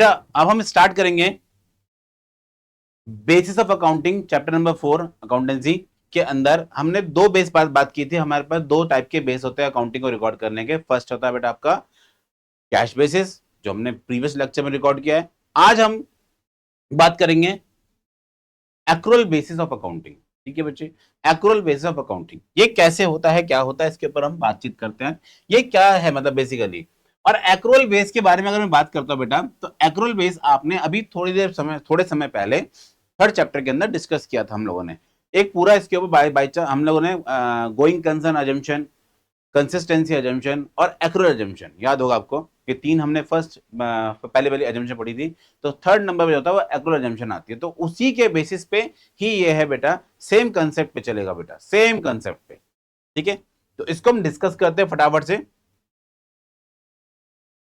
बेटा अब हम स्टार्ट करेंगे basis of accounting chapter number 4 accountancy के अंदर। हमने दो बेस बात की थी। हमारे पास दो टाइप के बेस होते हैं अकाउंटिंग को रिकॉर्ड करने के। फर्स्ट होता है बेटा आपका कैश बेसिस, जो हमने प्रीवियस लेक्चर में रिकॉर्ड किया है। आज हम बात करेंगे एक्रूअल बेसिस ऑफ अकाउंटिंग। ठीक है बच्चे, एक्रूअल बेसिस ऑफ अकाउंटिंग ये कैसे होता है, क्या होता है, इसके ऊपर हम बातचीत करते हैं। ये क्या है मतलब बेसिकली। और एक्रूअल बेस के बारे में अगर मैं बात करता हूं बेटा, तो एक्रूअल बेस आपने अभी थोड़े समय पहले थर्ड चैप्टर के अंदर डिस्कस किया था हम लोगों ने। एक पूरा इसके ऊपर बाय हम लोगों ने going concern assumption, consistency assumption और एक्रूअल अजम्पशन, याद होगा आपको। ये तीन हमने पहले वाली अजम्पशन पढ़ी थी। तो थर्ड नंबर पे होता है वो एक्रूअल अजम्पशन आती है। तो उसी के बेसिस पे ही ये है बेटा, सेम कंसेप्ट पे चलेगा बेटा, सेम कंसेप्ट पे। ठीक है, तो इसको हम डिस्कस करते हैं फटाफट से।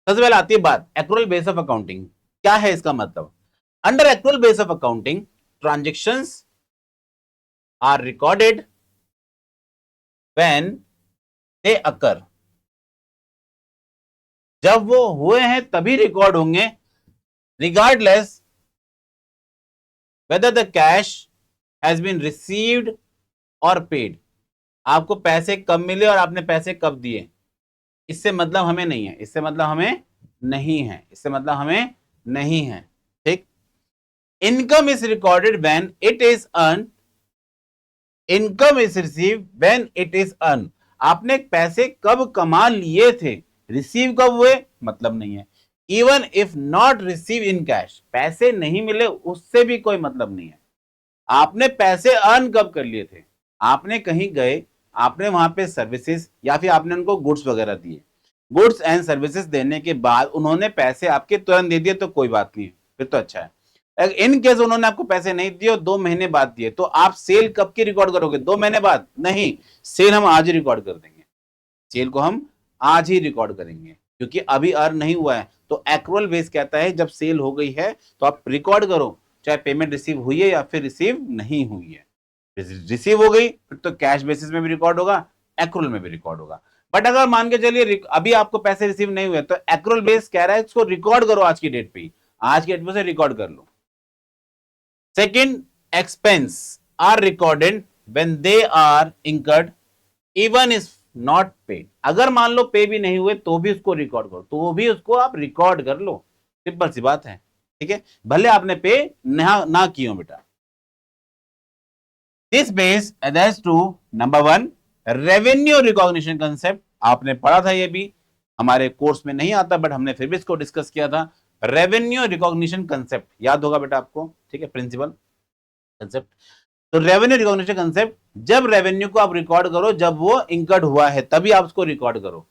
सबसे पहले आती है बात एक्रूअल बेस ऑफ अकाउंटिंग। क्या है इसका मतलब? Under accrual base of accounting transactions are recorded when they occur. जब वो हुए हैं तभी रिकॉर्ड होंगे, regardless whether the cash has been received or paid। आपको पैसे कब मिले और आपने पैसे कब दिए, इससे मतलब हमें नहीं है, इससे मतलब हमें नहीं है, इससे मतलब हमें नहीं है। ठीक। Income is recorded when it is earn, income is receive when it is earn. आपने पैसे कब कमा लिए थे, रिसीव कब हुए मतलब नहीं है। Even if not receive in cash, पैसे नहीं मिले उससे भी कोई मतलब नहीं है। आपने पैसे अर्न कब कर लिए थे, आपने कहीं गए, आपने वहां पे सर्विसेज या फिर आपने उनको गुड्स वगैरह दिए, गुड्स एंड सर्विसेज देने के बाद उन्होंने पैसे आपके तुरंत दे दिए तो कोई बात नहीं, फिर तो अच्छा है। इन केस उन्होंने आपको पैसे नहीं दिए और 2 महीने बाद दिए, तो आप सेल कब की रिकॉर्ड करोगे? 2 महीने बाद नहीं, सेल हम आज ही रिकॉर्ड कर देंगे। सेल को हम आज ही रिकॉर्ड करेंगे क्योंकि अभी अर्न नहीं हुआ है। तो एक्रूअल बेस कहता है जब सेल हो गई है तो आप रिकॉर्ड करो, चाहे पेमेंट रिसीव हुई है या फिर रिसीव नहीं हुई है। रिसीव हो गई फिर तो कैश बेसिस में भी रिकॉर्ड होगा, एक्रूअल में भी रिकॉर्ड होगा। बट अगर मान के चलिए अभी आपको पैसे रिसीव नहीं हुए, तो एक्रूअल बेस कह रहा है इसको रिकॉर्ड करो आज की डेट पे, आज की डेट में से रिकॉर्ड कर लो। Second, expense are recorded when they are incurred even is not paid. अगर मान लो पे भी नहीं हुए तो भी उसको रिकॉर्ड करो, तो भी उसको आप रिकॉर्ड कर लो, सिंपल सी बात है। ठीक है, भले आपने पे ना किए हो बेटा। This base others to number 1 revenue recognition concept. आपने पढ़ा था, ये भी हमारे कोर्स में नहीं आता बट हमने फिर भी इसको डिस्कस किया था। रेवेन्यू रिकॉग्निशन कंसेप्ट याद होगा बेटा आपको, ठीक है, प्रिंसिपल कंसेप्ट। तो रेवेन्यू रिकॉग्निशन कंसेप्ट, जब रेवेन्यू को आप रिकॉर्ड करो जब वो इंकर्ड हुआ है तभी आप उसको रिकॉर्ड करो।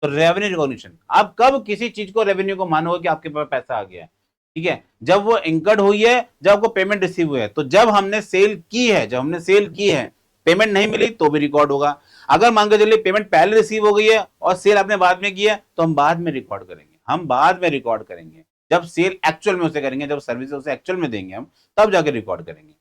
तो रेवेन्यू रिकॉग्निशन, आप कब किसी चीज को रेवेन्यू को मानोगे कि आपके पास पैसा आ गया है? ठीक है, जब वो इंकर्ड हुई है, जब आपको पेमेंट रिसीव हुई है। तो जब हमने सेल की है, जब हमने सेल की है, पेमेंट नहीं मिली तो भी रिकॉर्ड होगा। अगर मान के चलिए पेमेंट पहले रिसीव हो गई है और सेल आपने बाद में की है, तो हम बाद में रिकॉर्ड करेंगे, हम बाद में रिकॉर्ड करेंगे जब सेल एक्चुअल में उसे करेंगे, जब सर्विस उसे एक्चुअल में देंगे हम, तब जाके रिकॉर्ड करेंगे।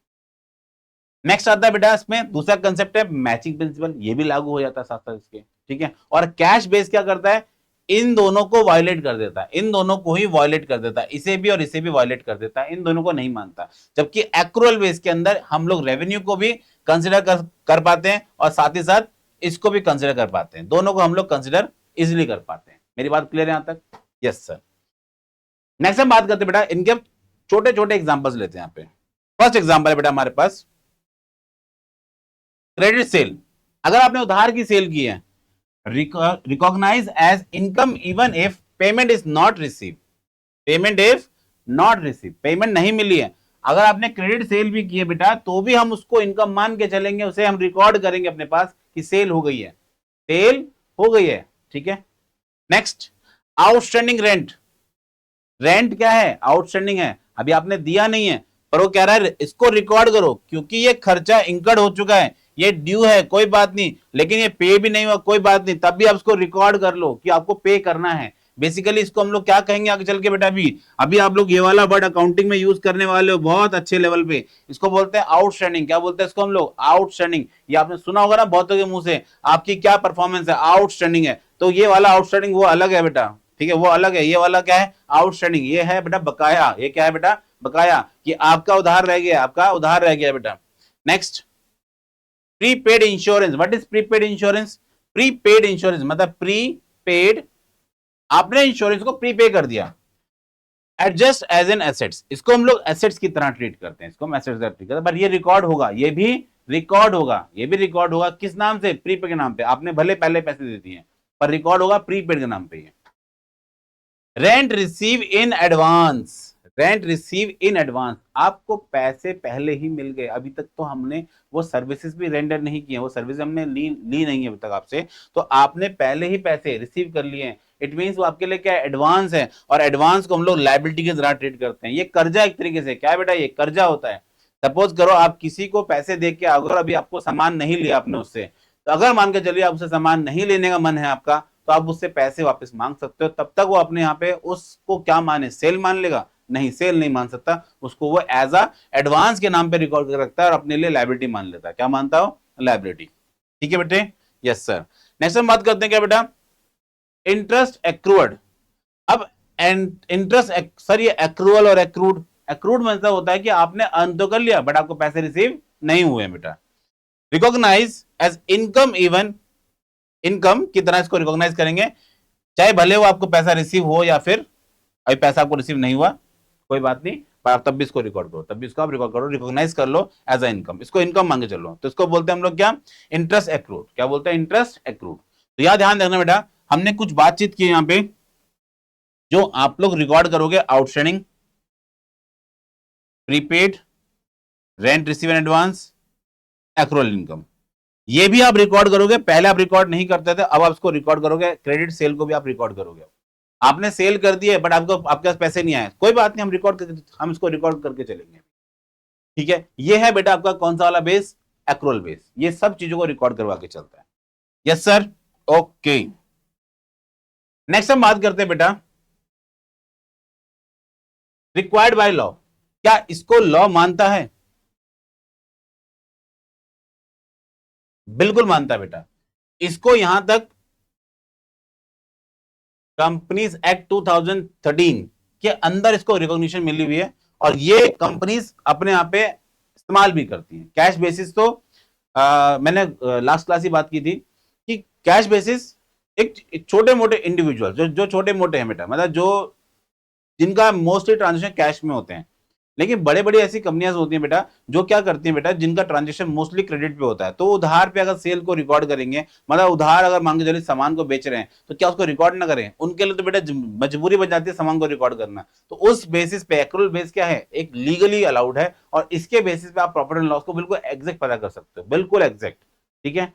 नेक्स्ट आता है बेटा इसमें दूसरा कंसेप्ट है मैचिंग प्रिंसिपल, ये भी लागू हो जाता है साथ साथ इसके। ठीक है, और कैश बेस क्या करता है, इन दोनों को वायलेट कर देता है, इन दोनों को ही वायलेट कर देता है, इसे भी और इसे भी वायलेट कर देता है, इन दोनों को नहीं मानता। जबकि एक्रूअल बेस के अंदर हम लोग रेवेन्यू को भी कंसिडर कर पाते हैं और साथ ही साथ इसको भी कंसिडर कर पाते हैं, दोनों को हम लोग कंसिडर इजिली कर पाते हैं। मेरी बात क्लियर है यहां तक? Yes sir. नेक्स्ट हम बात करते हैं बेटा, इनके छोटे छोटे एग्जाम्पल्स लेते हैं। यहाँ पे फर्स्ट एग्जाम्पल है बेटा हमारे पास क्रेडिट सेल। अगर आपने उधार की सेल की है, recognise as income even if payment is not receive, payment if not receive, payment नहीं मिली है। अगर आपने क्रेडिट सेल भी की है बेटा तो भी हम उसको इनकम मान के चलेंगे, उसे हम रिकॉर्ड करेंगे अपने पास कि सेल हो गई है, सेल हो गई है। ठीक है, नेक्स्ट आउटस्टैंडिंग रेंट। रेंट क्या है? आउटस्टैंडिंग है, अभी आपने दिया नहीं है पर वो कह रहा है इसको रिकॉर्ड करो क्योंकि ये खर्चा इंकर्ड हो चुका है, ये ड्यू है, कोई बात नहीं, लेकिन ये पे भी नहीं हुआ, कोई बात नहीं, तब भी आप इसको रिकॉर्ड कर लो कि आपको पे करना है। बेसिकली इसको हम लोग क्या कहेंगे आगे चल के बेटा, अभी आप लोग ये वाला वर्ड अकाउंटिंग में यूज करने वाले हो बहुत अच्छे लेवल पे, इसको बोलते हैं आउटस्टैंडिंग। क्या बोलते हैं इसको हम लोग? आउटस्टैंडिंग। ये आपने सुना होगा ना बहुतों के मुंह से, आपकी क्या परफॉर्मेंस है, आउटस्टैंडिंग है। तो ये वाला आउटस्टैंडिंग वो अलग है बेटा, ठीक है, वो अलग है। ये वाला क्या है, आउटस्टैंडिंग, ये है बेटा बकाया। ये क्या है बेटा, बकाया, कि आपका उधार रह गया, आपका उधार रह गया बेटा। Next, prepaid insurance. What is prepaid insurance? Prepaid insurance मतलब प्रीपेड, आपने इंश्योरेंस को प्रीपे कर दिया। एडजस्ट एज एन एसेट्स, इसको हम लोग एसेट्स की तरह ट्रीट करते हैं, इसको हम एसेट्स की तरह ट्रीट करते हैं, बट ये रिकॉर्ड होगा, ये भी रिकॉर्ड होगा, ये भी रिकॉर्ड होगा किस नाम से, प्रीपेड के नाम पे। आपने भले पहले पैसे दे दिए पर रिकॉर्ड होगा प्रीपेड के नाम पे। ये rent receive in advance, rent receive in advance, आपको पैसे पहले ही मिल गए, अभी तक तो हमने वो सर्विसेज भी रेंडर नहीं किए, वो सर्विस हमने ली नहीं है अभी तक आपसे, तो आपने पहले ही पैसे रिसीव कर लिए हैं। इट मींस वो आपके लिए क्या एडवांस है, और एडवांस को हम लोग लायबिलिटी की तरह ट्रीट करते हैं। ये कर्जा एक तरीके से, क्या है बेटा, ये कर्जा होता है। सपोज करो आप किसी को पैसे दे के, अगर अभी आपको सामान नहीं लिया आपने उससे, तो अगर मान के चलिए आप उससे सामान नहीं लेने का मन है आपका, तो आप उससे पैसे वापस मांग सकते हो। तब तक वो अपने यहाँ पे उसको क्या माने, सेल मान लेगा? नहीं, सेल नहीं मान सकता, उसको वो एज अ एडवांस के नाम पे रिकॉर्ड कर रखता है और अपने लिए लायबिलिटी मान लेता है। क्या मानता हो? लायबिलिटी। ठीक है बेटे, यस सर। नेक्स्ट हम बात करते हैं क्या बेटा, इंटरेस्ट एक्रूड। अब इंटरेस्ट सर, ये एक्रूअल और एक्रूड, एक्रूड मतलब होता है कि आपने अर्न तो कर लिया बट आपको पैसे रिसीव नहीं हुए बेटा। Recognise as income, even income की तरह इसको रिकॉग्नाइज करेंगे, चाहे भले वो आपको पैसा रिसीव हो या फिर अभी पैसा आपको रिसीव नहीं हुआ, कोई बात नहीं, पर आप तब भी इसको रिकॉर्ड करो, तब भी इसको आप रिकॉर्ड करो, रिकॉग्नाइज कर लो एज अ इनकम, इसको इनकम मांगे चलो, तो इसको बोलते हैं हम लोग क्या, इंटरेस्ट एक्रूड। क्या बोलते हैं? Interest accrued. तो यह ध्यान रखना बेटा, हमने कुछ बातचीत की यहां पे, जो आप लोग रिकॉर्ड करोगे, outstanding, prepaid, rent receive in advance, accrual income, ये भी आप रिकॉर्ड करोगे। पहले आप रिकॉर्ड नहीं करते थे, अब आप इसको रिकॉर्ड करोगे। क्रेडिट सेल को भी आप रिकॉर्ड करोगे। आपने सेल कर दिए बट आपको आपके पास पैसे नहीं आए, कोई बात नहीं, हम इसको रिकॉर्ड करके चलेंगे। ठीक है, ये है बेटा आपका कौन सा वाला बेस, एक्रूअल बेस। ये सब चीजों को रिकॉर्ड करवा के चलता है। Yes sir, okay. नेक्स्ट हम बात करते हैं बेटा, रिक्वायर्ड बाय लॉ। क्या इसको लॉ मानता है? बिल्कुल मानता है बेटा। इसको यहां तक कंपनीज एक्ट 2013 के अंदर इसको रिकॉग्निशन मिली हुई है, और ये कंपनीज अपने आप पे इस्तेमाल भी करती हैं। कैश बेसिस तो मैंने लास्ट क्लास ही बात की थी कि कैश बेसिस एक छोटे मोटे इंडिविजुअल, जो छोटे मोटे हैं बेटा, मतलब जो जिनका मोस्टली ट्रांजेक्शन कैश में होते हैं, लेकिन बड़े बड़ी ऐसी कंपनियां होती हैं बेटा, जो क्या करती हैं बेटा, जिनका ट्रांजेक्शन मोस्टली क्रेडिट पे होता है, तो उधार पे अगर सेल को रिकॉर्ड करेंगे, मतलब उधार अगर मान के चलिए सामान को बेच रहे हैं, तो क्या उसको रिकॉर्ड ना करें? उनके लिए तो बेटा मजबूरी बन जाती है सामान को रिकॉर्ड करना। तो उस बेसिस पे एक्रूअल बेस क्या है, एक लीगली अलाउड है, और इसके बेसिस पे आप प्रॉफिट एंड लॉस को बिल्कुल एग्जैक्ट पता कर सकते हो, बिल्कुल एग्जैक्ट। ठीक है,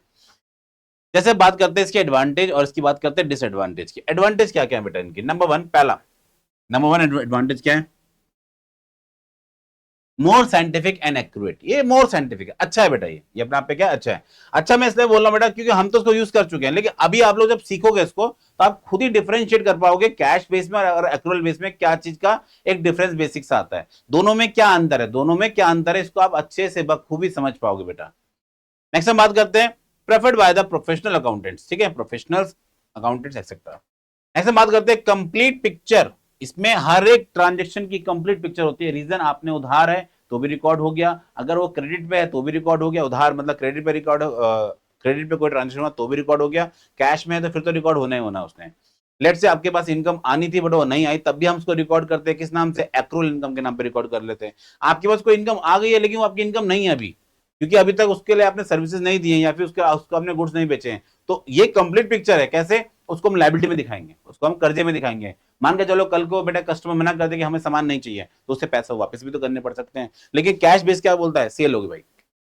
जैसे बात करते हैं इसके एडवांटेज और इसकी बात करते हैं डिसएडवांटेज की। एडवांटेज क्या क्या है बेटा इनकी? नंबर वन एडवांटेज क्या है? More scientific and accurate. ये मोर साइंटिफिक है, अच्छा है बेटा, ये अपने आप पे क्या अच्छा है। अच्छा मैं इसलिए बोल रहा हूं बेटा, क्योंकि हम तो इसको यूज कर चुके हैं, लेकिन अभी आप लोग जब सीखोगे इसको, तो आप खुद ही डिफरेंशिएट कर पाओगे कैश बेस में और एक्रूअल बेस में क्या चीज का एक डिफरेंस बेसिक सा आता है, दोनों में क्या अंतर है, दोनों में क्या अंतर है, इसको आप अच्छे से बखूबी समझ पाओगे बेटा। नेक्स्ट हम बात करते हैं preferred by the professional accountants. ठीक है, प्रोफेशनल अकाउंटेंट्स एक्सेट्रा। नेक्स्ट हम बात करते हैं कंप्लीट पिक्चर। इसमें हर एक ट्रांजेक्शन की कंप्लीट पिक्चर होती है। रीजन आपने उधार है तो भी रिकॉर्ड हो गया, अगर वो क्रेडिट पे है तो भी रिकॉर्ड हो गया, उधार मतलब क्रेडिट पे रिकॉर्ड, क्रेडिट पे कोई ट्रांजेक्शन हुआ तो भी रिकॉर्ड हो गया, कैश में है तो फिर तो रिकॉर्ड होना ही होना उसने। लेट से आपके पास इनकम आनी थी बट वो नहीं आई, तब भी हम उसको रिकॉर्ड करते हैं किस नाम से, एक्रूअल इनकम के नाम पे रिकॉर्ड कर लेते हैं। आपके पास कोई इनकम आ गई है लेकिन वो आपकी इनकम नहीं है अभी, क्योंकि अभी तक उसके लिए आपने सर्विसेज नहीं दी है या फिर उसको आपने गुड्स नहीं बेचे हैं, तो ये कंप्लीट पिक्चर है। कैसे? उसको हम लायबिलिटी में दिखाएंगे, उसको हम कर्जे में दिखाएंगे। मान के चलो कल को बेटा कस्टमर मना कर दे कि हमें सामान नहीं चाहिए, तो उससे पैसा वापस भी तो करने पड़ सकते हैं। लेकिन कैश बेस क्या बोलता है, सेल होगी भाई,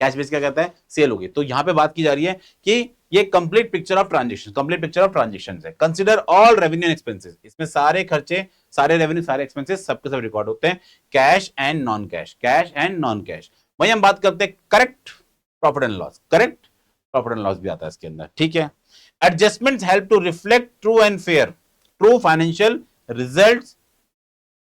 कैश बेस क्या कहता है, सेल होगी। तो यहां पे बात की जा रही है कि ये complete picture of transaction, complete picture of transaction है। Consider all revenue and expenses, इसमें सारे खर्चे, सारे रेवेन्यू, सारे एक्सपेंसेस सबके सब रिकॉर्ड होते हैं, cash and non cash, cash and non cash. वही हम बात करते हैं correct profit and loss, correct profit and loss भी आता है इसके अंदर। ठीक है, adjustments help to reflect true and fair, true financial results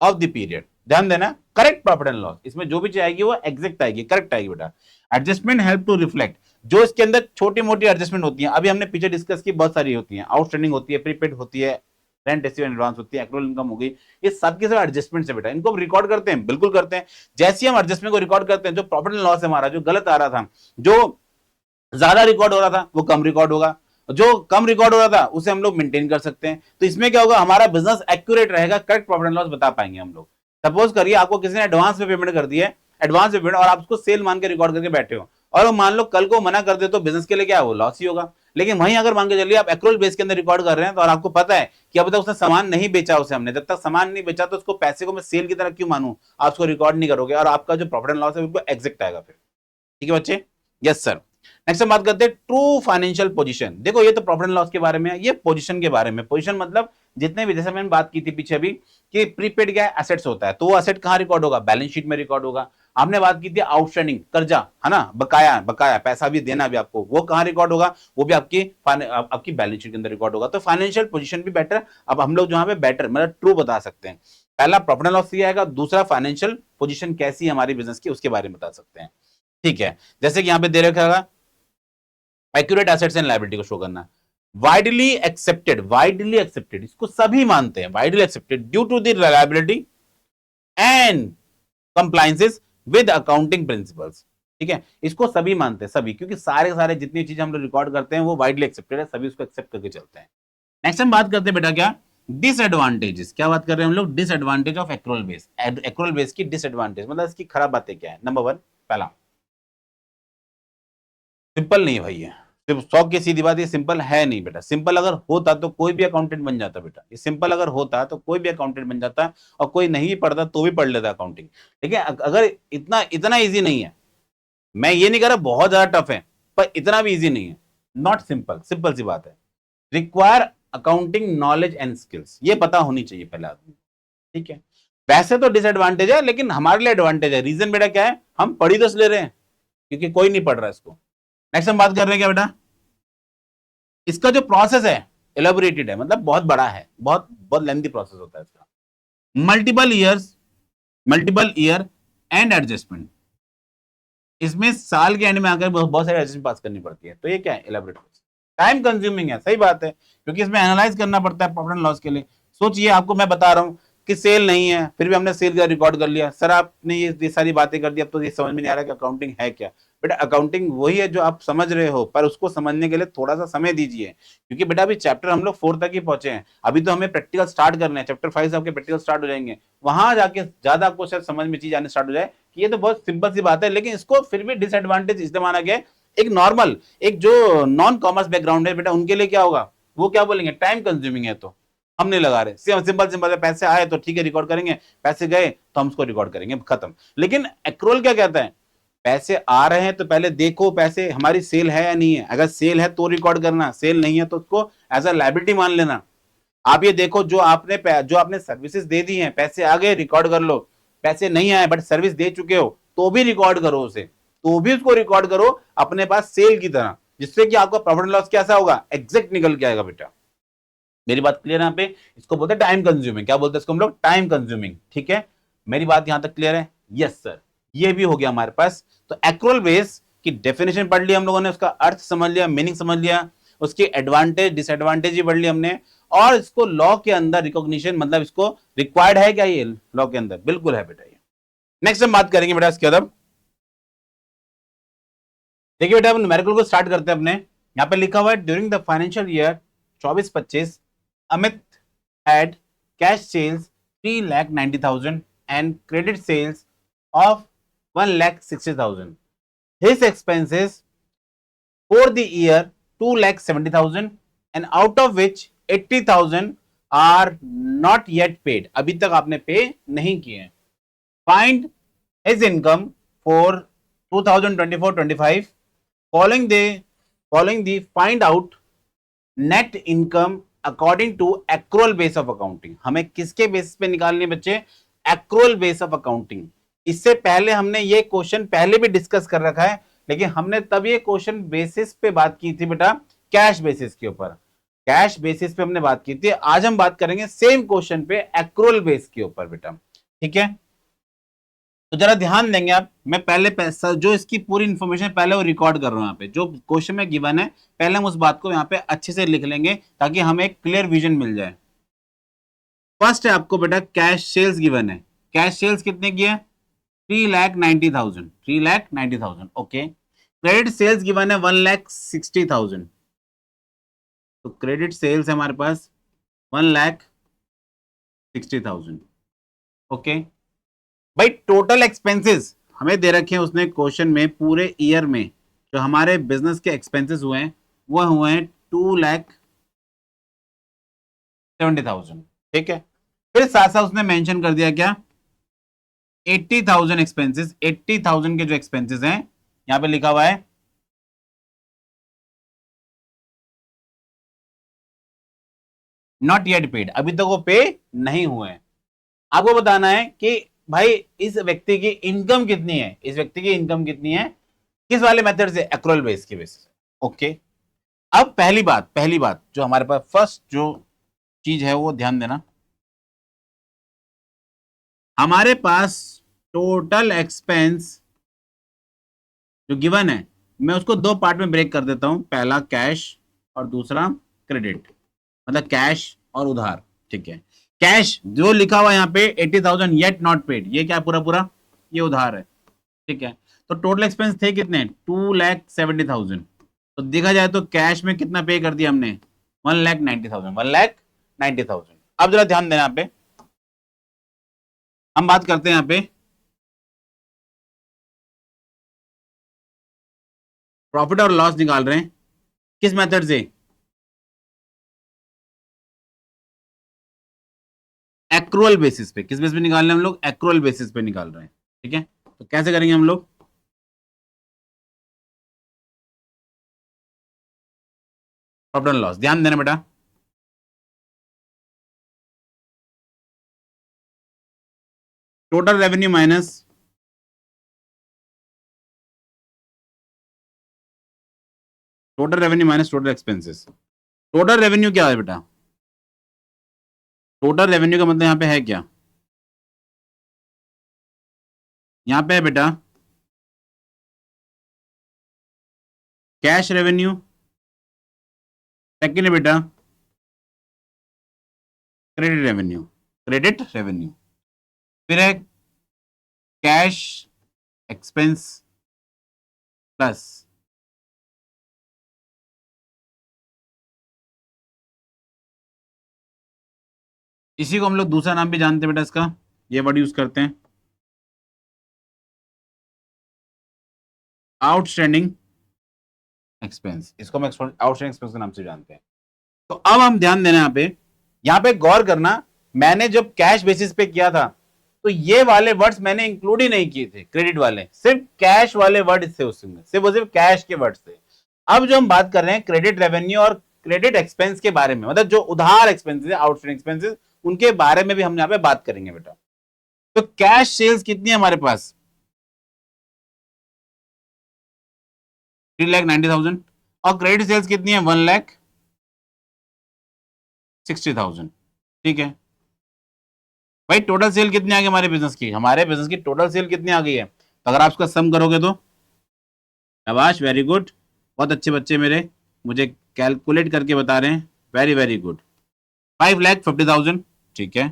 of the period. ध्यान देना, करेक्ट प्रॉफिट एंड लॉस, इसमें जो भी आएगी वो एग्जैक्ट आएगी, करेक्ट आएगी बेटा। एडजस्टमेंट हेल्प टू रिफ्लेक्ट, जो इसके अंदर छोटी मोटी एडजस्टमेंट होती है, अभी हमने पीछे डिस्कस की, बहुत सारी होती है, आउटस्टैंडिंग होती है, प्रीपेड होती है, रेंट रिसीव एडवांस होती है, एक्रूअल इनकम हो गई, ये सब के सब एडजस्टमेंट है बेटा। इनको हम रिकॉर्ड करते हैं, बिल्कुल करते हैं। जैसे हम एडजस्टमेंट को रिकॉर्ड करते हैं, जो प्रॉफिट एंड लॉस है हमारा, जो गलत आ रहा था, जो ज्यादा रिकॉर्ड हो रहा था, वो कम रिकॉर्ड होगा, जो कम रिकॉर्ड हो रहा था उसे हम लोग मेंटेन कर सकते हैं। तो इसमें क्या होगा, हमारा बिजनेस एक्यूरेट रहेगा, करेक्ट प्रॉफिट एंड लॉस बता पाएंगे हम लोग। सपोज करिए आपको किसी ने एडवांस में पेमेंट कर दी है, एडवांस पेमेंट, और आप उसको सेल मान के रिकॉर्ड करके बैठे हो, और वो मान लो कल को मना कर दे, तो बिजनेस के लिए क्या हो, लॉस ही होगा। लेकिन वहीं अगर मान के चलिए आप एक्रूअल बेस के अंदर रिकॉर्ड कर रहे हैं, तो और आपको पता है कि अभी तक उसने सामान नहीं बेचा, उसे हमने जब तक सामान नहीं बेचा तो उसको पैसे को मैं सेल की तरह क्यों मानूं, आप उसको रिकॉर्ड नहीं करोगे, और आपका जो प्रॉफिट एंड लॉस है बिल्कुल एग्जैक्ट आएगा फिर। ठीक है बच्चे, यस सर। नेक्स्ट हम बात करते हैं ट्रू फाइनेंशियल पोजीशन। देखो ये तो प्रॉफिट एंड लॉस के बारे में है, ये पोजीशन के बारे में। पोजीशन मतलब जितने भी, जैसे मैंने बात की थी पीछे अभी कि प्रीपेड क्या एसेट्स होता है, तो वो एसेट कहां रिकॉर्ड होगा, बैलेंस शीट में रिकॉर्ड होगा। आपने बात की थी आउटस्टैंडिंग कर्जा, है ना, बकाया, बकाया पैसा भी देना भी आपको, वो कहां रिकॉर्ड होगा, वो भी आपकी बैलेंस शीट के अंदर रिकॉर्ड होगा। तो फाइनेंशियल पोजीशन भी बेटर, अब हम लोग जहां पे बेटर मतलब ट्रू बता सकते हैं। पहला प्रॉफिट एंड लॉस आएगा, दूसरा फाइनेंशियल पोजीशन कैसी है हमारी बिजनेस की, उसके बारे में बता सकते हैं। ठीक है, जैसे कि यहां पे दे रखा है एक्यूरेट एसेट्स एंड लायबिलिटी को शो करना, वाइडली एक्सेप्टेड, इसको सभी मानते हैं, widely accepted due to the reliability and compliances with accounting principles. ठीक है, इसको सभी मानते हैं, सभी, क्योंकि सारे सारे जितनी चीजें हम लोग रिकॉर्ड करते हैं वो वाइडली एक्सेप्टेड है, सभी उसको एक्सेप्ट करके चलते हैं। नेक्स्ट हम बात करते हैं बेटा क्या, डिसएडवांटेजेस। क्या बात कर रहे हैं हम लोग, disadvantage of accrual base. Accrual base की डिसएडवांटेज मतलब इसकी खराब बातें क्या है। नंबर 1, पहला, सिंपल नहीं है भाई, ये सिर्फ 100 की सीधी बात, ये सिंपल है नहीं बेटा। सिंपल अगर होता तो कोई भी अकाउंटेंट बन जाता बेटा, ये सिंपल अगर होता तो कोई भी अकाउंटेंट बन जाता, और कोई नहीं भी पढ़ता तो भी पढ़ लेता अकाउंटिंग। ठीक है, अगर इतना इतना ईजी नहीं है, मैं ये नहीं कह रहा बहुत ज्यादा टफ है, पर इतना भी ईजी नहीं है, नॉट सिंपल, सिंपल सी बात है। Require accounting knowledge and skills, ये पता होनी चाहिए पहले आदमी। ठीक है, वैसे तो डिसएडवांटेज है, लेकिन हमारे लिए एडवांटेज है। रीजन बेटा क्या है, हम पढ़ी तो ले रहे हैं, क्योंकि कोई नहीं पढ़ रहा इसको। नेक्स्ट हम बात कर रहे हैं क्या बेटा, इसका जो प्रोसेस है एलेबोरेटेड है, मतलब बहुत बड़ा है, बहुत बहुत लेंथी प्रोसेस होता है इसका। मल्टीपल ईयर एंड एडजस्टमेंट, इसमें साल के एंड में आकर बहुत सारे एडजस्टमेंट पास करनी पड़ती है। तो ये क्या है, एलेबोरेट, टाइम कंज्यूमिंग है, सही बात है, क्योंकि इसमें एनालाइज करना पड़ता है प्रॉफिट एंड लॉस के लिए। सोचिए, आपको मैं बता रहा हूं कि सेल नहीं है, फिर भी हमने सेल का रिकॉर्ड कर लिया। सर आपने ये सारी बातें कर दी, अब तो ये समझ में नहीं आ रहा कि अकाउंटिंग है क्या। बेटा अकाउंटिंग वही है जो आप समझ रहे हो, पर उसको समझने के लिए थोड़ा सा समय दीजिए, क्योंकि बेटा अभी चैप्टर हम लोग 4 तक ही पहुंचे हैं, अभी तो हमें प्रैक्टिकल स्टार्ट करने हैं। चैप्टर 5 से आपके प्रैक्टिकल स्टार्ट हो जाएंगे, वहां जाके ज्यादा आपको शायद समझ में चीज आने स्टार्ट हो जाए कि ये तो बहुत सिंपल सी बात है। लेकिन इसको फिर भी डिसएडवांटेज इसलिए माना गया, एक नॉर्मल, एक जो नॉन कॉमर्स बैकग्राउंड है बेटा, उनके लिए क्या होगा, वो क्या बोलेंगे, टाइम कंज्यूमिंग है, तो हम नहीं लगा रहे। सिंपल सिंपल है, पैसे आए तो ठीक है रिकॉर्ड करेंगे, पैसे गए तो हम उसको रिकॉर्ड करेंगे, खत्म। लेकिन एक्रूअल क्या कहता है, पैसे आ रहे हैं तो पहले देखो पैसे हमारी सेल है या नहीं है, अगर सेल है तो रिकॉर्ड करना, सेल नहीं है तो उसको एज अ लायबिलिटी मान लेना। आप ये देखो, जो आपने सर्विसेज दे दी हैं, पैसे आ गए रिकॉर्ड कर लो, पैसे नहीं आए बट सर्विस दे चुके हो तो भी रिकॉर्ड करो उसे, तो भी उसको रिकॉर्ड करो अपने पास सेल की तरह, जिससे कि आपका प्रॉफिट एंड लॉस कैसा होगा, एग्जैक्ट निकल के आएगा बेटा। मेरी बात क्लियर है यहाँ पे, इसको बोलते हैं टाइम कंज्यूमिंग। क्या बोलते हैं इसको हम लोग, टाइम कंज्यूमिंग। ठीक है, मेरी बात यहां तक क्लियर है, यस सर। ये भी हो गया हमारे पास। तो एक्रूअल बेस की डेफिनेशन पढ़ लिया हम लोगों ने, उसका अर्थ समझ लिया, मीनिंग समझ लिया, उसकी एडवांटेज डिसएडवांटेज भी पढ़ लिया हमने, और इसको लॉ के अंदर रिकॉग्निशन, मतलब इसको रिक्वायर्ड है क्या ये लॉ के अंदर, बिल्कुल है बेटा ये। नेक्स्ट हम बात करेंगे बेटा इसके बाद, देखिए बेटा न्यूमेरिकल को स्टार्ट करते हैं अपने। यहां पे लिखा हुआ है during the financial year 24-25 Amit had cash sales 3,90,000 and credit sales of 1,60,000. His expenses for the year 2,70,000 and out of which 80,000 are not yet paid. अभी तक आपने पे नहीं किए। Find his income for 2024-25 following the find out net income according to accrual base of accounting. हमें किसके basis पे निकालनी है बच्चे, एक्रूअल बेस ऑफ अकाउंटिंग। इससे पहले हमने ये क्वेश्चन पहले भी डिस्कस कर रखा है, लेकिन हमने तब ये क्वेश्चन बेसिस पे बात की थी बेटा, कैश बेसिस के ऊपर, कैश बेसिस पे हमने बात की थी। आज हम बात करेंगे सेम क्वेश्चन पे एक्रूअल बेस के ऊपर बेटा। ठीक है, तो जरा ध्यान देंगे आप, मैं पहले जो इसकी पूरी इंफॉर्मेशन पहले वो रिकॉर्ड कर रहा हूं यहाँ पे, जो क्वेश्चन में गिवन है पहले हम उस बात को यहाँ पे अच्छे से लिख लेंगे ताकि हमें एक क्लियर विजन मिल जाए। फर्स्ट है आपको बेटा कैश सेल्स गिवन है, कैश सेल्स कितने की है 3,90,000, 3,90,000 ओके। क्रेडिट सेल्स गिवन है 1,60,000, तो क्रेडिट सेल्स है हमारे पास 1,60,000 ओके। भाई टोटल एक्सपेंसेस हमें दे रखे हैं उसने क्वेश्चन में, पूरे ईयर में जो हमारे बिजनेस के एक्सपेंसेस हुए हैं वो हुए हैं 2,70,000 ठीक है। फिर साथ साथ उसने मेंशन कर दिया क्या 80,000 एक्सपेंसेस, 80,000 के जो एक्सपेंसेस हैं यहां पे लिखा हुआ है नॉट येट पेड, अभी तक वो पे नहीं हुए हैं। आपको बताना है कि भाई इस व्यक्ति की इनकम कितनी है, इस व्यक्ति की इनकम कितनी है, किस वाले मेथड से, एक्रूअल बेस की बेसिस ओके। अब पहली बात जो हमारे पास फर्स्ट जो चीज है वो ध्यान देना, हमारे पास टोटल एक्सपेंस जो गिवन है मैं उसको दो पार्ट में ब्रेक कर देता हूं, पहला कैश और दूसरा क्रेडिट, मतलब कैश और उधार ठीक है। कैश जो लिखा हुआ यहाँ पे 80,000 येट नॉट पेड, ये क्या पूरा पूरा ये उधार है ठीक है। तो टोटल एक्सपेंस थे कितने 2,70,000, तो देखा जाए तो कैश में कितना पे कर दिया हमने 1,90,000, 1,90,000। अब जरा ध्यान देना यहाँ पे, हम बात करते हैं यहाँ पे प्रॉफिट और लॉस निकाल रहे हैं किस मेथड से, एक्रूअल बेसिस पे। किस बेसिस पे निकाल रहे हैं हम लोग, एक्रूअल बेसिस पे निकाल रहे हैं ठीक है। तो कैसे करेंगे हम लोग, प्रॉफिट एंड लॉस ध्यान देना बेटा, total revenue minus total expenses. Total revenue क्या है बेटा, टोटल रेवेन्यू का मतलब यहां पे है क्या, यहां पे है बेटा कैश रेवेन्यू, सेकेंड है बेटा क्रेडिट रेवेन्यू, क्रेडिट रेवेन्यू, फिर है कैश एक्सपेंस प्लस इसी को हम लोग दूसरा नाम भी जानते हैं बेटा, इसका ये वर्ड यूज करते हैं आउटस्टैंडिंग एक्सपेंस, इसको हम आउटस्टैंडिंग एक्सपेंस के नाम से जानते हैं। तो अब हम ध्यान देना यहाँ पे गौर करना, मैंने जब कैश बेसिस पे किया था तो ये वाले वर्ड्स मैंने इंक्लूड ही नहीं किए थे, क्रेडिट वाले, सिर्फ कैश वाले वर्ड थे उसमें, सिर्फ कैश के वर्ड्स थे। अब जो हम बात कर रहे हैं क्रेडिट रेवेन्यू और क्रेडिट एक्सपेंस के बारे में, मतलब जो उधार एक्सपेंसेस, आउटस्टैंडिंग एक्सपेंसेस, उनके बारे में भी हम यहाँ पे बात करेंगे बेटा। तो कैश सेल्स कितनी है हमारे पास 3,90,000 और क्रेडिट सेल्स कितनी है 1,60,000 ठीक है। भाई टोटल सेल कितनी आ गई हमारे बिजनेस की, हमारे बिजनेस की टोटल सेल कितनी आ गई है, तो अगर आप उसका सम करोगे तो शाबाश, वेरी गुड, बहुत अच्छे बच्चे मेरे, मुझे कैलकुलेट करके बता रहे हैं, वेरी वेरी गुड, 5,50,000 ठीक है।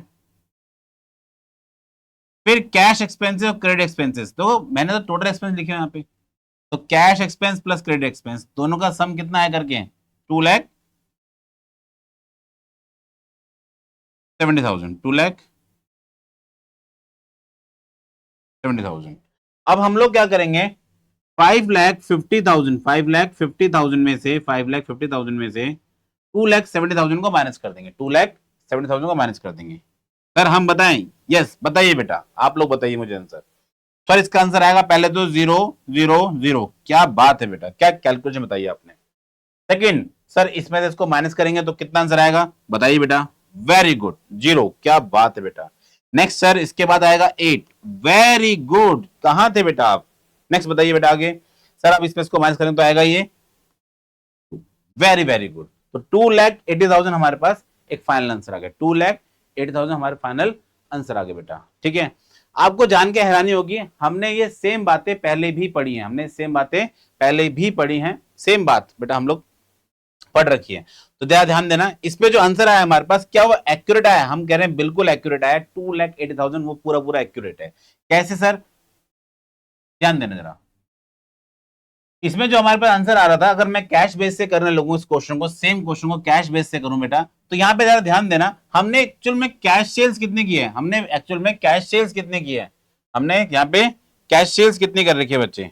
फिर कैश एक्सपेंसेस और क्रेडिट एक्सपेंसेस, तो मैंने तो टोटल एक्सपेंस लिखे यहाँ पे, तो cash expense plus credit expense दोनों का सम कितना है करके 2,70,000, 2,70,000। अब हम लोग क्या करेंगे 5,50,000 में से 5,50,000 में से 2,70,000 को माइनस कर देंगे, 2,70,000 को माइनस कर देंगे। सर हम बताएं, यस बताइए बेटा, आप लोग बताइए मुझे आंसर। सर इसका आंसर आएगा पहले तो 0,0,0, क्या बात है बेटा, क्या कैलकुलेशन बताइए आपने। सेकंड सर इसमें से इसको माइनस करेंगे तो कितना आंसर आएगा बताइए बेटा, वेरी गुड 0, क्या बात है बेटा। नेक्स्ट सर इसके बाद आएगा 8, वेरी गुड, कहां थे बेटा आप, नेक्स्ट बताइए बेटा आगे। सर आप इसमें इसको माइनस करेंगे तो आएगा ये, वेरी वेरी गुड। तो 2,80,000 हमारे पास एक फाइनल आंसर आ गया, 2,80,000 हमारे फाइनल आंसर आ गए बेटा ठीक है। आपको जान के हैरानी होगी, हमने ये सेम बातें पहले भी पढ़ी हैं, हमने सेम बातें पहले भी पढ़ी हैं, सेम बात बेटा हम लोग पढ़ रखी है। तो ध्यान देना, इस पे जो आंसर आया हमारे पास, क्या वो एक्यूरेट आया? हम कह रहे हैं बिल्कुल एक्यूरेट आया, 2,80,000 वो पूरा पूरा एक्यूरेट है। कैसे सर? ध्यान देना जरा, इसमें जो हमारे पास आंसर आ रहा था, अगर मैं कैश बेस से करने लगूं इस क्वेश्चन को, सेम क्वेश्चन को कैश बेस से करूं बेटा, तो यहां पे जरा ध्यान देना, हमने एक्चुअल में कैश सेल्स कितनी की है? हमने एक्चुअल में कैश सेल्स कितनी की है? हमने यहाँ पे कैश सेल्स कितनी कर रखी है बच्चे?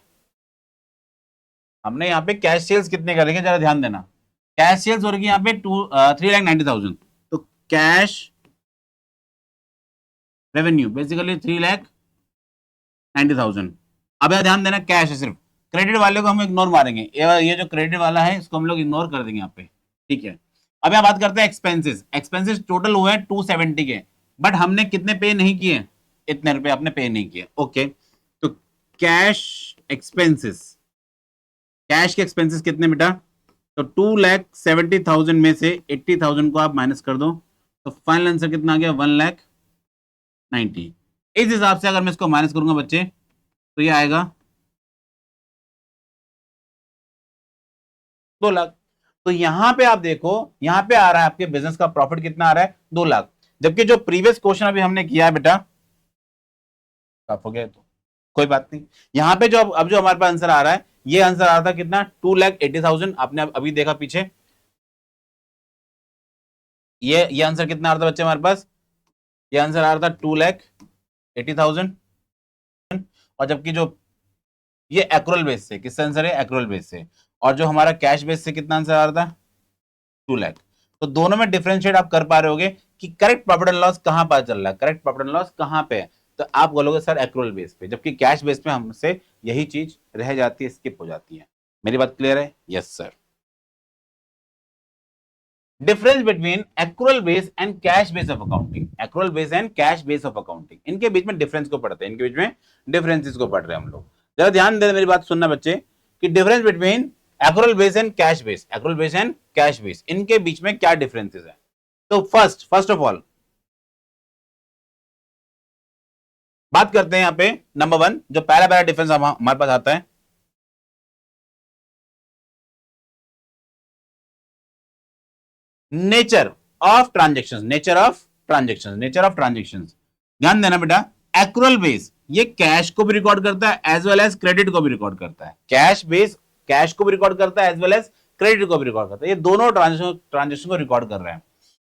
हमने यहाँ पे कैश सेल्स कितने कर रखी है, जरा ध्यान देना। कैश सेल्स हो रही है यहाँ पे 3,90,000। तो कैश रेवेन्यू बेसिकली 3,90,000। अब यार ध्यान देना, कैश है सिर्फ, क्रेडिट वाले को हम इग्नोर मारेंगे, ये जो क्रेडिट वाला है इसको हम लोग इग्नोर कर देंगे यहाँ पे, ठीक है। अब यहाँ बात करते हैं एक्सपेंसेस। एक्सपेंसेस टोटल हुए 270 के, बट हमने कितने पे नहीं किए? इतने रुपए आपने पे नहीं किए, ओके। तो कैश एक्सपेंसेस, कैश के एक्सपेंसेस कितने बेटा? तो 2,70,000 में से 80,000 को आप माइनस कर दो, तो फाइनल आंसर कितना आ गया? 1,90,000। इस हिसाब से अगर मैं इसको माइनस करूंगा बच्चे, तो ये आएगा 2 लाख। तो यहां पे आप देखो, यहां पे आ रहा है आपके बिजनेस का प्रॉफिट कितना आ रहा है? 2 लाख। जबकि जो प्रीवियस क्वेश्चन अभी हमने किया है बेटा, साफ हो गया तो कोई बात नहीं। यहां पे जो अब जो हमारे पास आंसर आ रहा है, ये आंसर आ रहा था कितना? 2,80,000। आपने अभी देखा पीछे, ये आंसर कितना आ रहा था बच्चे हमारे पास? ये आंसर आ रहा था 2,80,000। और जबकि जो ये एक्रुअल बेस से, किससे आंसर है? एक्रुअल बेस से। और जो हमारा कैश बेस से कितना आंसर आ रहा था? 2 लाख। तो दोनों में डिफरेंशिएट आप कर पा रहे होगे कि करेक्ट प्रॉफिट एंड लॉस कहां पता चल रहा है, करेक्ट प्रॉफिट एंड लॉस कहां पे है। तो आप बोलोगे सर एक्रुअल बेस पे, जबकि कैश बेस पे हमसे यही चीज रह जाती है, स्किप हो जाती है। मेरी बात क्लियर है? Yes sir. Difference between accrual base and cash base of accounting, accrual base and cash base of accounting, इनके बीच में डिफरेंस को पढ़ते हैं, इनके बीच में डिफरेंसेस को पढ़ रहे हैं हम लोग। जरा ध्यान देना, मेरी बात सुनना बच्चे, कि difference between accrual base and cash base, accrual base and cash base, इनके बीच में क्या डिफरेंसेस है। तो फर्स्ट ऑफ ऑल बात करते हैं यहां पे, नंबर 1 जो पहला डिफरेंस हमारे पास आता है, nature of transaction, nature of transaction, nature of transaction. ध्यान देना बेटा, एक्रुअल बेस ये कैश को भी रिकॉर्ड करता है एज वेल एज क्रेडिट को भी रिकॉर्ड करता है। कैश बेस कैश को भी रिकॉर्ड करता है एज वेल एज क्रेडिट को भी रिकॉर्ड करता है, ये दोनों ट्रांजेक्शन को रिकॉर्ड कर रहे हैं।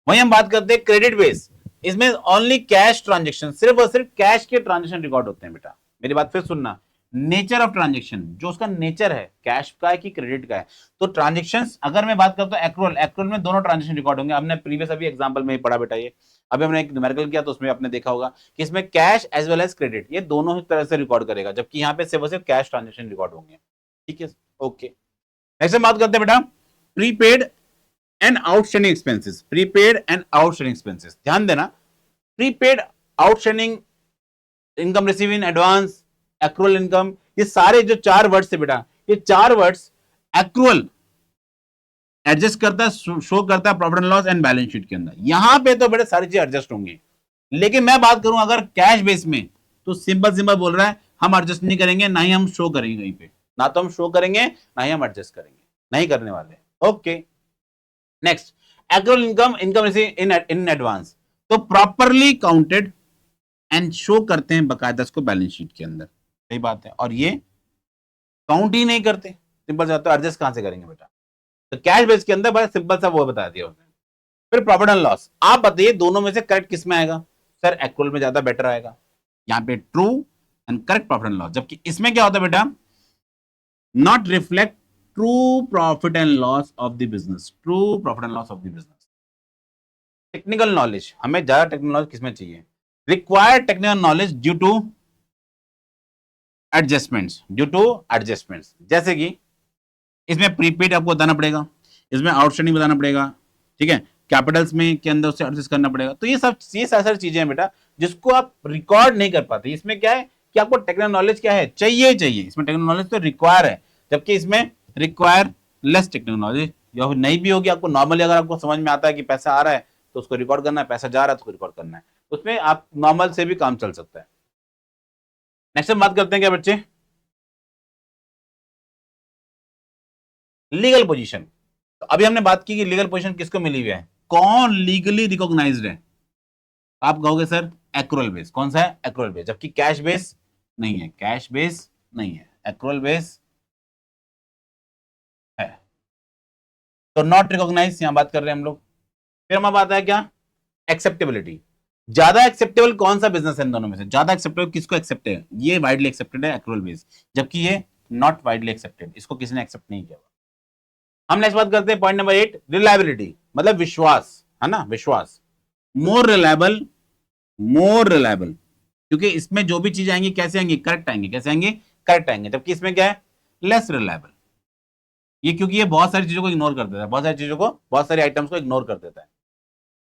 वहीं हम बात करते हैं क्रेडिट बेस, इसमें ओनली कैश ट्रांजेक्शन, सिर्फ और सिर्फ कैश के ट्रांजेक्शन रिकॉर्ड होते हैं बेटा। मेरी बात फिर सुनना, नेचर ऑफ ट्रांजेक्शन, जो उसका नेचर है, कैश का है कि क्रेडिट का है। तो ट्रांजेक्शंस अगर मैं बात करता हूं एक्रुअल, एक्रुअल में दोनों ट्रांजेक्शन रिकॉर्ड होंगे। हमने प्रीवियस अभी एग्जांपल में ही पढ़ा बेटा, ये अभी हमने एक न्यूमेरिकल किया तो उसमें आपने देखा होगा कि इसमें cash as well as credit ये दोनों ही तरह से रिकॉर्ड करेगा, जबकि यहाँ पे सिर्फ कैश ट्रांजेक्शन रिकॉर्ड होंगे, ठीक है। ओके, नेक्स्ट बात करते हैं बेटा prepaid and outstanding expenses, prepaid and outstanding expenses. ध्यान देना, prepaid, outstanding, income receive in advance, accrual income, ये सारे जो 4 वर्ड्स थे बेटा, ये 4 वर्ड्स एक्रुअल एडजस्ट करता है, शो करता है profit and loss and balance sheet के अंदर। यहां पे तो बड़े सारी चीजें एडजस्ट होंगी, लेकिन मैं बात करूं अगर कैश बेस में, तो सिंपल बोल रहा है, हम एडजस्ट नहीं करेंगे, ना ही हम शो करेंगे कहीं पे, ना तो हम शो करेंगे ना ही हम एडजस्ट करेंगे, नहीं करने वाले। Okay, next, accrual income, income receive in advance, तो प्रॉपरली काउंटेड एंड शो करते हैं बकायदा इसको बैलेंस शीट के अंदर, सही बात है। और ये काउंट ही नहीं करते, सिंपल सा, तो एडजस्ट कहां से करेंगे बेटा। तो कैश बेस के अंदर बड़ा सिंपल सा वो बता दिया उसने। फिर प्रॉफिट एंड लॉस, आप बताइए दोनों में से करेक्ट किस में आएगा? सर एक्रुअल में ज्यादा बेटर आएगा, यहां पे true and correct profit and loss. जबकि इसमें क्या होता है बेटा, not reflect true profit and loss of the business, true profit and loss of the business. Technical knowledge, हमें ज्यादा टेक्निकल नॉलेज किसमें चाहिए? Required technical knowledge due to adjustments, due to adjustments, जैसे कि इसमें प्रीपेड आपको बताना पड़ेगा, इसमें आउटस्टैंडिंग बताना पड़ेगा, ठीक है, कैपिटल्स में के अंदर उससे एडजस्ट करना पड़ेगा। तो ये सारी चीजें हैं बेटा जिसको आप रिकॉर्ड नहीं कर पाते। इसमें क्या है कि आपको टेक्निकल नॉलेज क्या है, चाहिए, इसमें टेक्निकल नॉलेज तो रिक्वायर है, जबकि इसमें रिक्वायर लेस टेक्निकल नॉलेज, या नहीं भी होगी आपको नॉर्मली, अगर आपको समझ में आता है कि पैसा आ रहा है तो उसको रिकॉर्ड करना है, पैसा जा रहा है तो उसको रिकॉर्ड करना है, उसमें आप नॉर्मल से भी काम चल सकता है। नेक्स्ट हम बात करते हैं क्या बच्चे, लीगल पोजीशन। तो तो अभी हमने बात की कि लीगल पोजीशन किसको मिली हुई है, कौन लीगली रिकॉग्नाइज्ड है। आप कहोगे सर एक्रूअल बेस, कौन सा है, एक्रूअल बेस, जबकि कैश बेस नहीं है, कैश बेस नहीं है, एक्रूअल बेस है। तो नॉट रिकॉग्नाइज यहां बात कर रहे हैं हम लोग। फिर हमारा बात है क्या, एक्सेप्टेबिलिटी। ज्यादा एक्सेप्टेबल कौन सा बिजनेस है इन दोनों में से, ज्यादा एक्सेप्टेबल किसको एक्सेप्ट है, ये वाइडली एक्सेप्टेड है एक्रूअल बेस, जबकि ये नॉट वाइडली एक्सेप्टेड, इसको किसी ने एक्सेप्ट नहीं किया। हम नेक्स्ट बात करते हैं पॉइंट नंबर 8, रिलायबिलिटी, मतलब विश्वास, है ना, विश्वास। मोर रिलायबल, मोर रिलायबल, क्योंकि इसमें जो भी चीजें आएंगी कैसे आएंगी, करेक्ट आएंगे, कैसे आएंगे, करेक्ट आएंगे, जबकि इसमें क्या है, लेस रिलायबल। ये क्योंकि ये बहुत सारी चीजों को इग्नोर कर देता है, बहुत सारी चीजों को, बहुत सारी आइटम्स को इग्नोर कर देता है।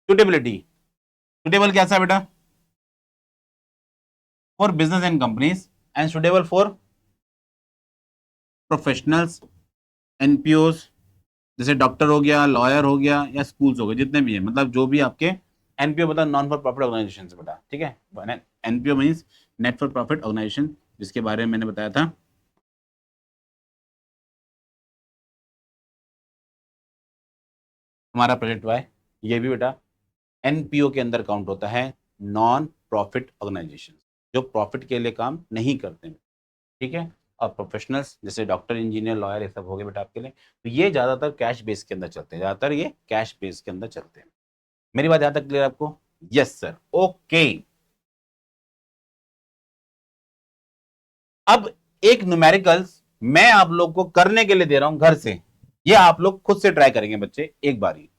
सुटेबिलिटी, सुटेबल कैसा है बेटा, for business and companies and suitable for professionals, NPOs, जैसे डॉक्टर हो गया, लॉयर हो गया, या स्कूल्स हो गए, जितने भी है, मतलब जो भी आपके एनपीओ मतलब नॉन फॉर प्रॉफिट ऑर्गेनाइजेशन से बेटा, ठीक है, NPO means net for profit organisation, जिसके बारे में मैंने बताया था। हमारा प्रोजेक्ट हुआ है, ये भी बेटा एनपीओ के अंदर काउंट होता है, नॉन प्रॉफिट ऑर्गेनाइजेशन, जो प्रॉफिट के लिए काम नहीं करते, ठीक है। और प्रोफेशनल्स जैसे डॉक्टर, इंजीनियर, लॉयर, ये सब हो गए बेटा आपके लिए, तो ये ज्यादातर कैश बेस के अंदर चलते हैं, ज्यादातर ये कैश बेस के अंदर चलते हैं। मेरी बात यहां तक क्लियर आपको, यस सर, ओके। अब एक न्यूमेरिकल्स मैं आप लोग को करने के लिए दे रहा हूं घर से, ये आप लोग खुद से ट्राई करेंगे बच्चे, एक बार ही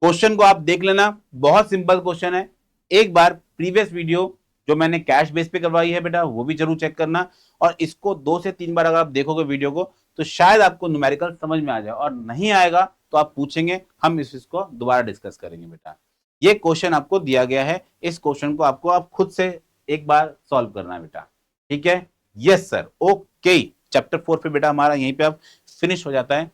क्वेश्चन को आप देख लेना, बहुत सिंपल क्वेश्चन है। एक बार प्रीवियस वीडियो जो मैंने कैश बेस पे करवाई है बेटा, वो भी जरूर चेक करना, और इसको 2 से 3 बार अगर आप देखोगे वीडियो को, तो शायद आपको न्यूमेरिकल समझ में आ जाए, और नहीं आएगा तो आप पूछेंगे, हम इस को दोबारा डिस्कस करेंगे बेटा। ये क्वेश्चन आपको दिया गया है, इस क्वेश्चन को आपको आप खुद से एक बार सॉल्व करना है बेटा, ठीक है, यस सर, ओके। चैप्टर 4 पे बेटा हमारा यहीं पे अब फिनिश हो जाता है।